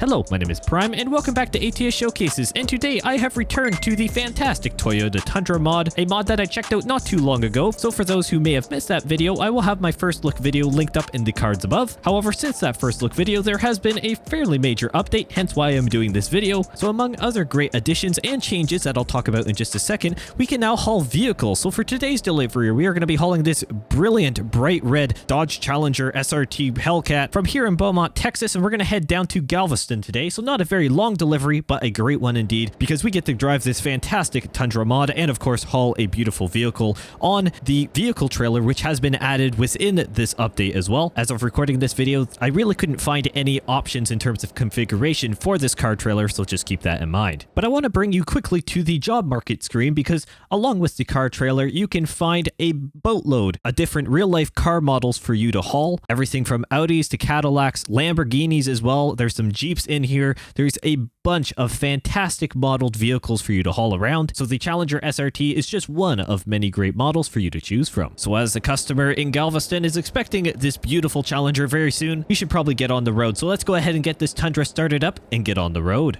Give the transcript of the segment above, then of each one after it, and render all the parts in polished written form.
Hello, my name is Prime, and welcome back to ATS Showcases, and today I have returned to the fantastic Toyota Tundra mod, a mod that I checked out not too long ago, so for those who may have missed that video, I will have my first look video linked up in the cards above. However, since that first look video, there has been a fairly major update, hence why I'm doing this video. So among other great additions and changes that I'll talk about in just a second, we can now haul vehicles. So for today's delivery, we are going to be hauling this brilliant bright red Dodge Challenger SRT Hellcat from here in Beaumont, Texas, and we're going to head down to Galveston today. So not a very long delivery, but a great one indeed, because we get to drive this fantastic Tundra mod and of course haul a beautiful vehicle on the vehicle trailer, which has been added within this update as well. As of recording this video, I really couldn't find any options in terms of configuration for this car trailer, so just keep that in mind. But I want to bring you quickly to the job market screen, because along with the car trailer, you can find a boatload of different real-life car models for you to haul. Everything from Audis to Cadillacs, Lamborghinis as well. There's some Jeeps in here. There's a bunch of fantastic modeled vehicles for you to haul around. So the Challenger SRT is just one of many great models for you to choose from. So as the customer in Galveston is expecting this beautiful Challenger very soon, you should probably get on the road. So let's go ahead and get this Tundra started up and get on the road.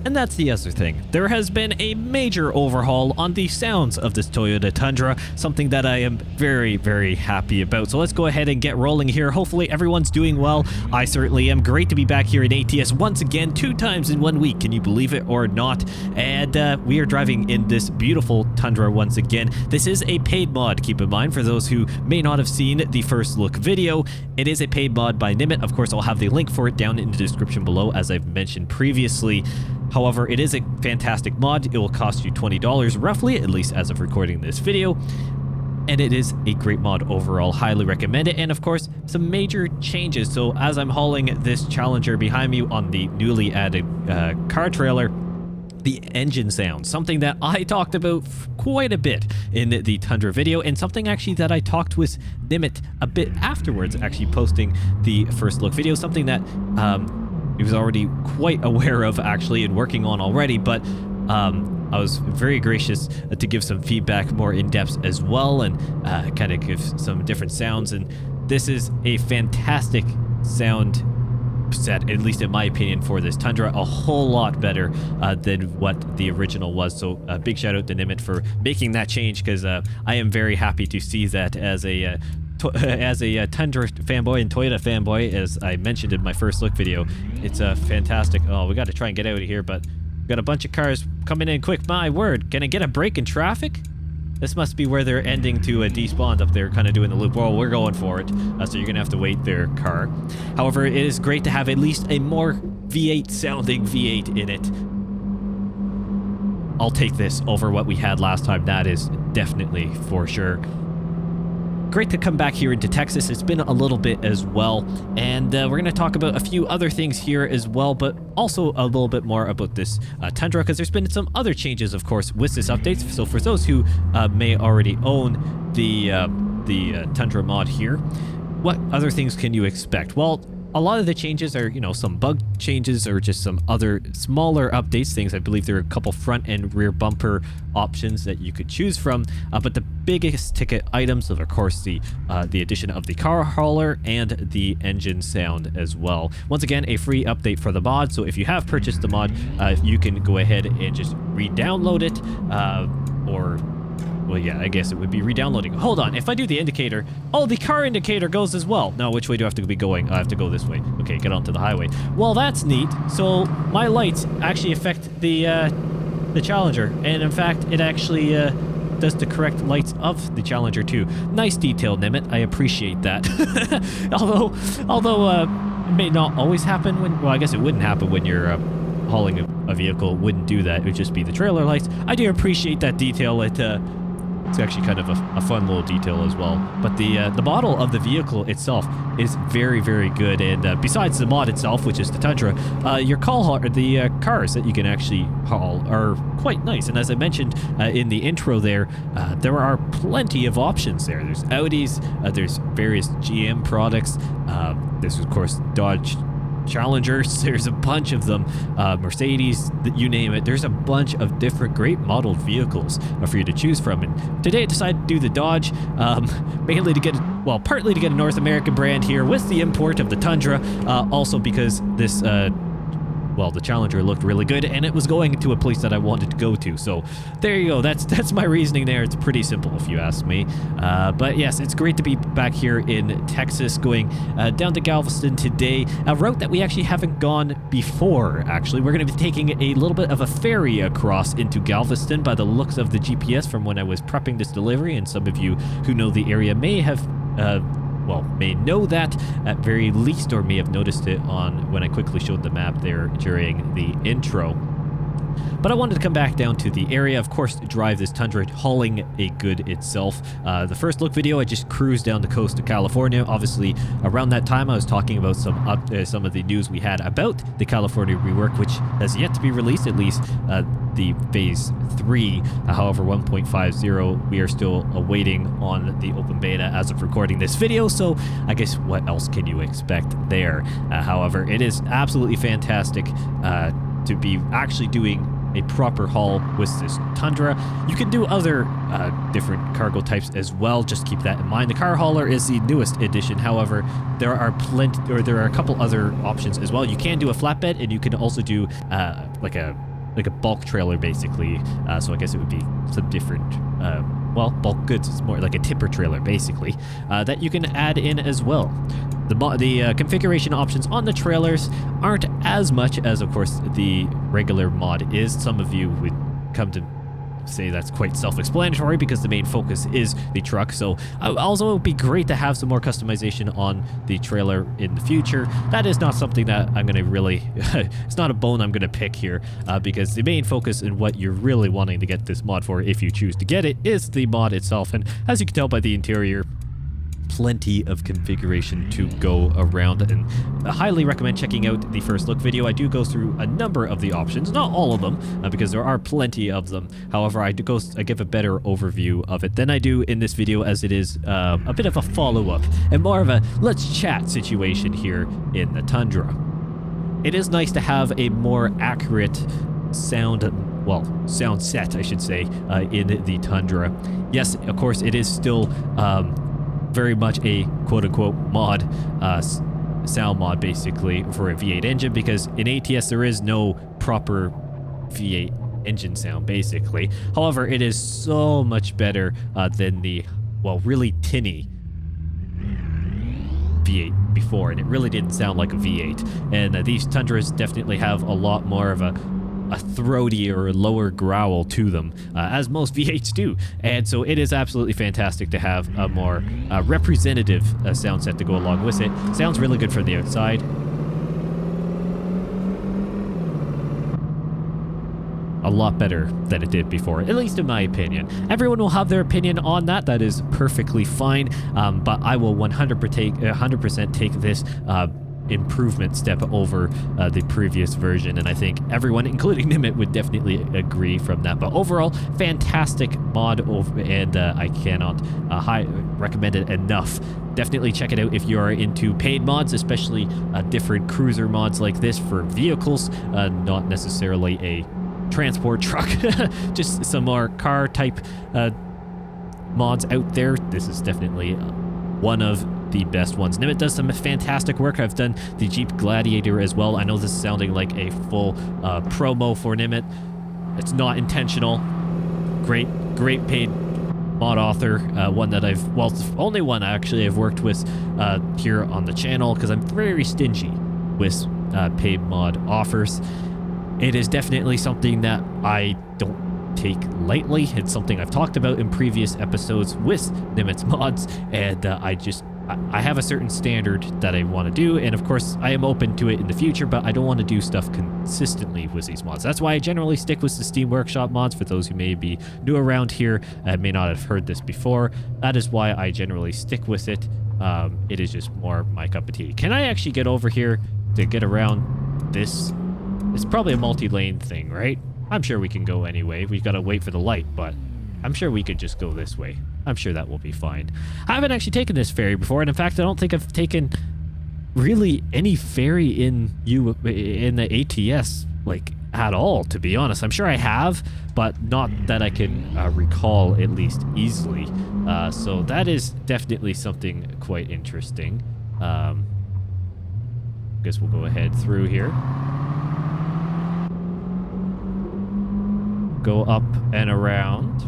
And that's the other thing. There has been a major overhaul on the sounds of this Toyota Tundra, something that I am very, very happy about. So let's go ahead and get rolling here. Hopefully everyone's doing well. I certainly am. Great to be back here in ATS once again, 2 times in 1 week. Can you believe it or not? And we are driving in this beautiful Tundra once again. This is a paid mod, keep in mind, for those who may not have seen the first look video. It is a paid mod by Nimit. Of course, I'll have the link for it down in the description below, as I've mentioned previously. However, it is a fantastic mod. It will cost you $20 roughly, at least as of recording this video. And it is a great mod overall. Highly recommend it. And of course, some major changes. So as I'm hauling this Challenger behind me on the newly added car trailer, the engine sound, something that I talked about quite a bit in the Tundra video, and something actually that I talked with Nimit a bit afterwards, actually posting the first look video, something that he was already quite aware of actually and working on already, but I was very gracious to give some feedback more in depth as well, and kind of give some different sounds. And this is a fantastic sound set, at least in my opinion, for this Tundra. A whole lot better than what the original was. So a big shout out to Nimit for making that change, because I am very happy to see that as a Tundra fanboy and Toyota fanboy, as I mentioned in my first look video. It's a fantastic. Oh, we got to try and get out of here, but we got a bunch of cars coming in quick. My word, can I get a break in traffic? This must be where they're ending to despawn up there, kind of doing the loop. Well, we're going for it, so you're gonna have to wait their car. However, it is great to have at least a more V8 sounding V8 in it. I'll take this over what we had last time. That is definitely for sure. Great to come back here into Texas. It's been a little bit as well, and we're going to talk about a few other things here as well, but also a little bit more about this Tundra, because there's been some other changes, of course, with this update. So for those who may already own the Tundra mod here, what other things can you expect? Well, a lot of the changes are, you know, some bug changes or just some other smaller updates, things. I believe there are a couple front and rear bumper options that you could choose from. But the biggest ticket items are, of course, the addition of the car hauler and the engine sound as well. Once again, a free update for the mod. So if you have purchased the mod, you can go ahead and just re-download it, or... well, yeah, I guess it would be re-downloading. Hold on, if I do the indicator... oh, the car indicator goes as well. Now, which way do I have to be going? I have to go this way. Okay, get onto the highway. Well, that's neat. So, my lights actually affect the Challenger. And in fact, it actually does the correct lights of the Challenger too. Nice detail, Nimit. I appreciate that. although it may not always happen when... well, I guess it wouldn't happen when you're... hauling a vehicle. Wouldn't do that. It would just be the trailer lights. I do appreciate that detail. It's actually kind of a fun little detail as well. But the model of the vehicle itself is very, very good. And besides the mod itself, which is the Tundra, your the cars that you can actually haul are quite nice. And as I mentioned in the intro there are plenty of options there. There's Audis, there's various GM products, there's of course Dodge Challengers, there's a bunch of them, Mercedes, you name it. There's a bunch of different great modeled vehicles for you to choose from. And today I decided to do the Dodge, mainly to get, well, partly to get a North American brand here with the import of the Tundra, also because this, well, the Challenger looked really good and it was going to a place that I wanted to go to. So there you go. That's my reasoning there. It's pretty simple if you ask me. But yes, it's great to be back here in Texas, going down to Galveston today, a route that we actually haven't gone before. Actually, we're going to be taking a little bit of a ferry across into Galveston by the looks of the GPS from when I was prepping this delivery. And some of you who know the area may have well, may know that at very least, or may have noticed it on when I quickly showed the map there during the intro. But I wanted to come back down to the area, of course, to drive this Tundra, hauling a good itself. The first look video, I just cruised down the coast of California. Obviously, around that time, I was talking about some of the news we had about the California rework, which has yet to be released, at least the Phase 3. However, 1.50, we are still awaiting on the open beta as of recording this video, so I guess what else can you expect there? However, it is absolutely fantastic to be actually doing a proper haul with this Tundra. You can do other different cargo types as well, just keep that in mind. The car hauler is the newest edition. However, there are a couple other options as well. You can do a flatbed, and you can also do like a bulk trailer, basically. So I guess it would be some different well, bulk goods. It's more like a tipper trailer, basically, that you can add in as well. The configuration options on the trailers aren't as much as, of course, the regular mod is. Some of you would come to say that's quite self-explanatory because the main focus is the truck. So also it would be great to have some more customization on the trailer in the future. That is not something that I'm going to really it's not a bone I'm going to pick here, because the main focus and what you're really wanting to get this mod for, if you choose to get it, is the mod itself. And as you can tell by the interior, plenty of configuration to go around, and I highly recommend checking out the first look video. I do go through a number of the options, not all of them, because there are plenty of them. However, I give a better overview of it than I do in this video, as it is a bit of a follow-up and more of a let's chat situation here in the Tundra. It is nice to have a more accurate sound set, I should say, in the Tundra. Yes, of course, it is still very much a quote-unquote mod, sound mod, basically, for a V8 engine, because in ATS there is no proper V8 engine sound, basically. However, it is so much better than the, well, really tinny V8 before, and it really didn't sound like a V8. And these Tundras definitely have a lot more of a throaty or lower growl to them, as most V8s do. And so it is absolutely fantastic to have a more representative sound set to go along with it. Sounds really good from the outside. A lot better than it did before, at least in my opinion. Everyone will have their opinion on that. That is perfectly fine. But I will 100% take this improvement step over the previous version, and I think everyone, including Nimit, would definitely agree from that. But overall, fantastic mod, and I cannot recommend it enough. Definitely check it out if you are into paid mods, especially different cruiser mods like this for vehicles, not necessarily a transport truck, just some more car type mods out there. This is definitely one of the best ones. Nimit does some fantastic work. I've done the Jeep Gladiator as well. I know this is sounding like a full promo for Nimit. It's not intentional. Great paid mod author. One that well, it's the only one actually I've worked with here on the channel, because I'm very stingy with paid mod offers. It is definitely something that I don't take lightly. It's something I've talked about in previous episodes with Nimit's mods, and I have a certain standard that I want to do, and of course I am open to it in the future, but I don't want to do stuff consistently with these mods. That's why I generally stick with the Steam Workshop mods. For those who may be new around here and may not have heard this before, that is why I generally stick with it. It is just more my cup of tea. Can I actually get over here to get around this? It's probably a multi-lane thing, right? I'm sure we can go anyway. We've got to wait for the light, but I'm sure we could just go this way. I'm sure that will be fine. I haven't actually taken this ferry before, and in fact, I don't think I've taken really any ferry in the ATS like at all, to be honest. I'm sure I have, but not that I can recall at least easily. So that is definitely something quite interesting. Guess we'll go ahead through here. Go up and around.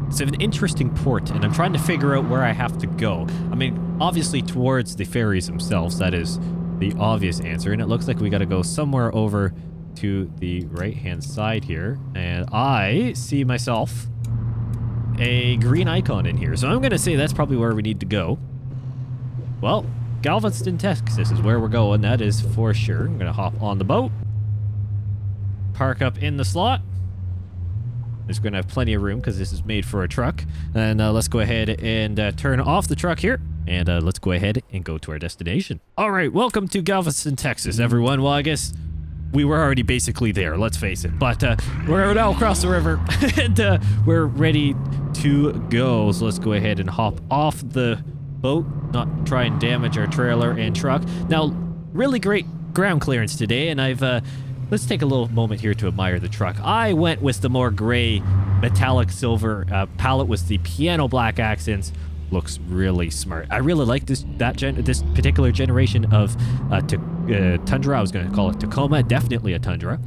It's an interesting port, and I'm trying to figure out where I have to go. I mean, obviously towards the ferries themselves. That is the obvious answer, and it looks like we got to go somewhere over to the right-hand side here. And I see myself a green icon in here, so I'm going to say that's probably where we need to go. Well, Galveston, Texas is where we're going. That is for sure. I'm going to hop on the boat, park up in the slot. It's going to have plenty of room because this is made for a truck. And let's go ahead and turn off the truck here. And let's go ahead and go to our destination. All right, welcome to Galveston, Texas, everyone. Well, I guess we were already basically there, let's face it. But we're now across the river, and we're ready to go. So let's go ahead and hop off the boat, not try and damage our trailer and truck. Now, really great ground clearance today, and let's take a little moment here to admire the truck. I went with the more gray metallic silver palette with the piano black accents. Looks really smart. I really like this particular generation of Tundra. I was going to call it Tacoma. Definitely a Tundra.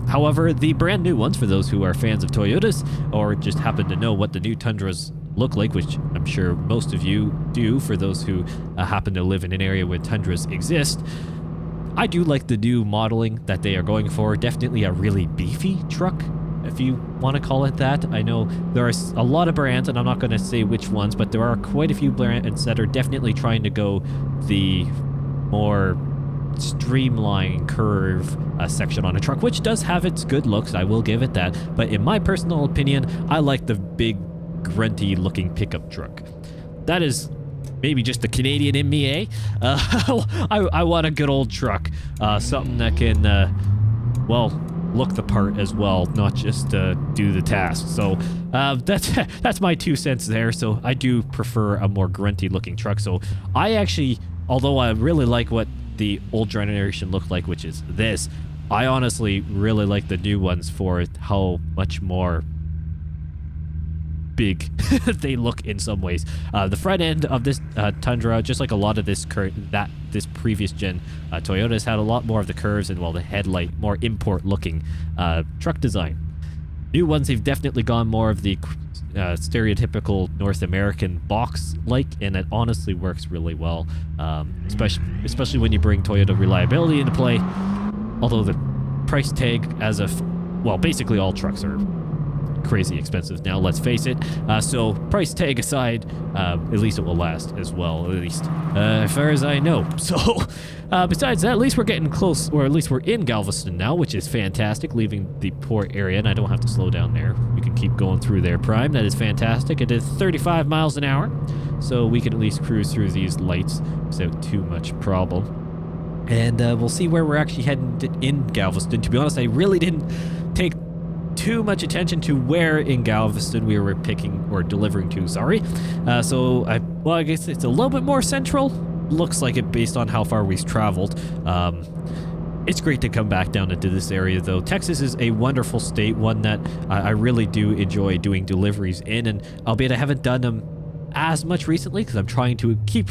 However, the brand new ones, for those who are fans of Toyotas or just happen to know what the new Tundras look like, which I'm sure most of you do for those who happen to live in an area where Tundras exist, I do like the new modeling that they are going for. Definitely a really beefy truck, if you want to call it that. I know there are a lot of brands, and I'm not going to say which ones, but there are quite a few brands that are definitely trying to go the more streamlined curve section on a truck, which does have its good looks. I will give it that. But in my personal opinion, I like the big, grunty looking pickup truck. That is maybe just the Canadian in me, eh? I want a good old truck. Something that can, well, look the part as well, not just do the task. So that's my 2 cents there. So I do prefer a more grunty looking truck. So I actually, although I really like what the old generation looked like, which is this, I honestly really like the new ones for how much more big they look in some ways. The front end of this Tundra, just like a lot of this previous gen Toyotas, had a lot more of the curves and, well, the headlight, more import looking truck design. New ones, they've definitely gone more of the stereotypical North American box like, and it honestly works really well, especially when you bring Toyota reliability into play. Although the price tag as of, well, basically all trucks are crazy expensive now, let's face it. So price tag aside, at least it will last as well, at least as far as I know. So besides that, at least we're getting close, or at least we're in Galveston now, which is fantastic, leaving the port area, and I don't have to slow down there. We can keep going through there prime. That is fantastic. It is 35 miles an hour, so we can at least cruise through these lights without too much problem. And we'll see where we're actually heading in Galveston. To be honest, I really didn't take too much attention to where in Galveston we were picking or delivering to, sorry. So I guess it's a little bit more central. Looks like it based on how far we've traveled. It's great to come back down into this area, though. Texas is a wonderful state, one that I really do enjoy doing deliveries in, and albeit I haven't done them as much recently because I'm trying to keep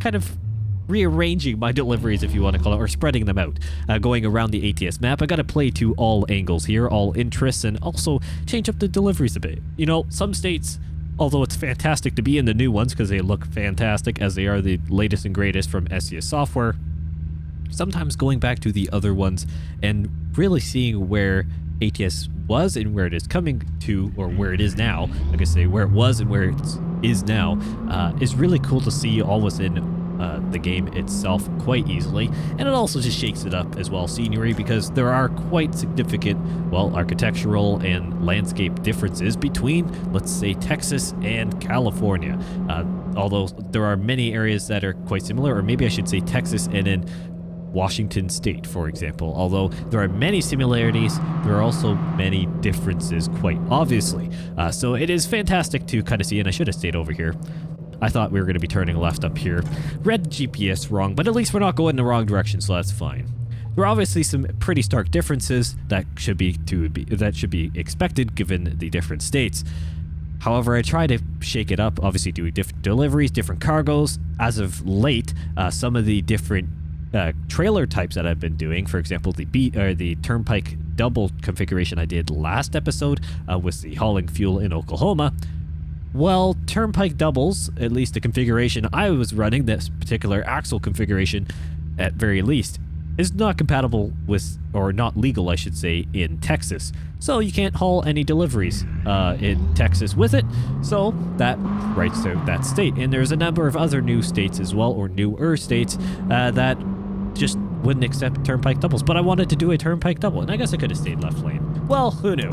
kind of rearranging my deliveries, if you want to call it, or spreading them out, going around the ATS map. I got to play to all angles here, all interests, and also change up the deliveries a bit. You know, some states, although it's fantastic to be in the new ones because they look fantastic as they are the latest and greatest from SES software, sometimes going back to the other ones and really seeing where ATS was and where it is coming to, or where it is now, like I say, where it was and where it is now, is really cool to see all within the game itself quite easily. And it also just shakes it up as well, scenery, because there are quite significant, well, architectural and landscape differences between, let's say, Texas and California. Although there are many areas that are quite similar, or maybe I should say Texas and then Washington State, for example. Although there are many similarities, there are also many differences, quite obviously. So it is fantastic to kind of see, and I should have stayed over here. I thought we were going to be turning left up here. Read the GPS wrong, but at least we're not going in the wrong direction, so that's fine. There are obviously some pretty stark differences that should be expected given the different states. However, I try to shake it up, obviously doing different deliveries, different cargoes. As of late, some of the different trailer types that I've been doing, for example, the turnpike double configuration I did last episode was the hauling fuel in Oklahoma. Well, turnpike doubles, at least the configuration I was running, this particular axle configuration at very least, is not compatible with, or not legal, I should say, in Texas. So you can't haul any deliveries in Texas with it. So that writes out that state. And there's a number of other new states as well, or newer states, that just wouldn't accept turnpike doubles. But I wanted to do a turnpike double, and I guess I could have stayed left lane. Well, who knew?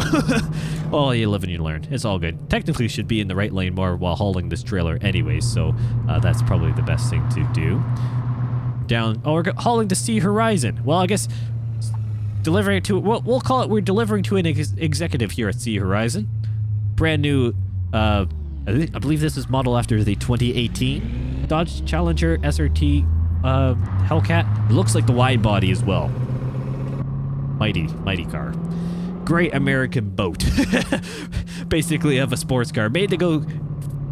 Well, you live and you learn. It's all good. Technically should be in the right lane more while hauling this trailer anyways, so that's probably the best thing to do. We're hauling to Sea Horizon. Well, I guess delivering it to, we'll call it, we're delivering to an executive here at Sea Horizon. Brand new, I believe this is modeled after the 2018 Dodge Challenger SRT Hellcat. It looks like the wide body as well. Mighty car. Great American boat. Basically of a sports car. Made to go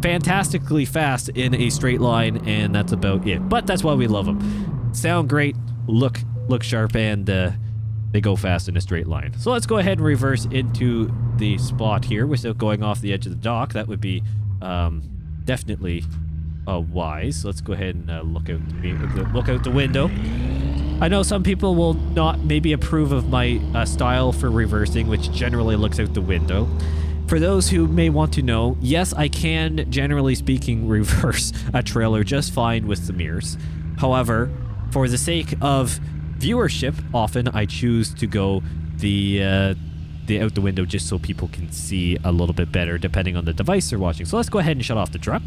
fantastically fast in a straight line, and that's about it. But that's why we love them. Sound great, look sharp, and they go fast in a straight line. So let's go ahead and reverse into the spot here without going off the edge of the dock. That would be definitely wise. Let's go ahead and look out the window. I know some people will not maybe approve of my style for reversing, which generally looks out the window. For those who may want to know, yes, I can, generally speaking, reverse a trailer just fine with the mirrors. However, for the sake of viewership, often I choose to go the out the window just so people can see a little bit better depending on the device they're watching. So let's go ahead and shut off the truck.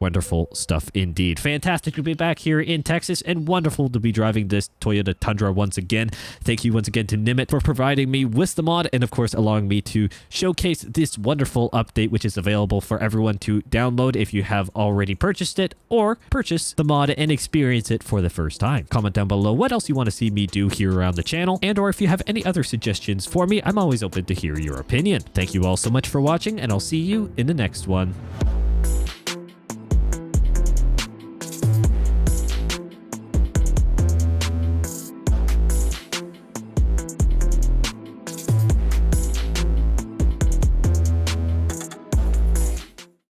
Wonderful stuff indeed. Fantastic to be back here in Texas, and wonderful to be driving this Toyota Tundra once again. Thank you once again to Nimit for providing me with the mod, and of course allowing me to showcase this wonderful update, which is available for everyone to download if you have already purchased it, or purchase the mod and experience it for the first time. Comment down below what else you want to see me do here around the channel, and or if you have any other suggestions for me. I'm always open to hear your opinion. Thank you all so much for watching, and I'll see you in the next one.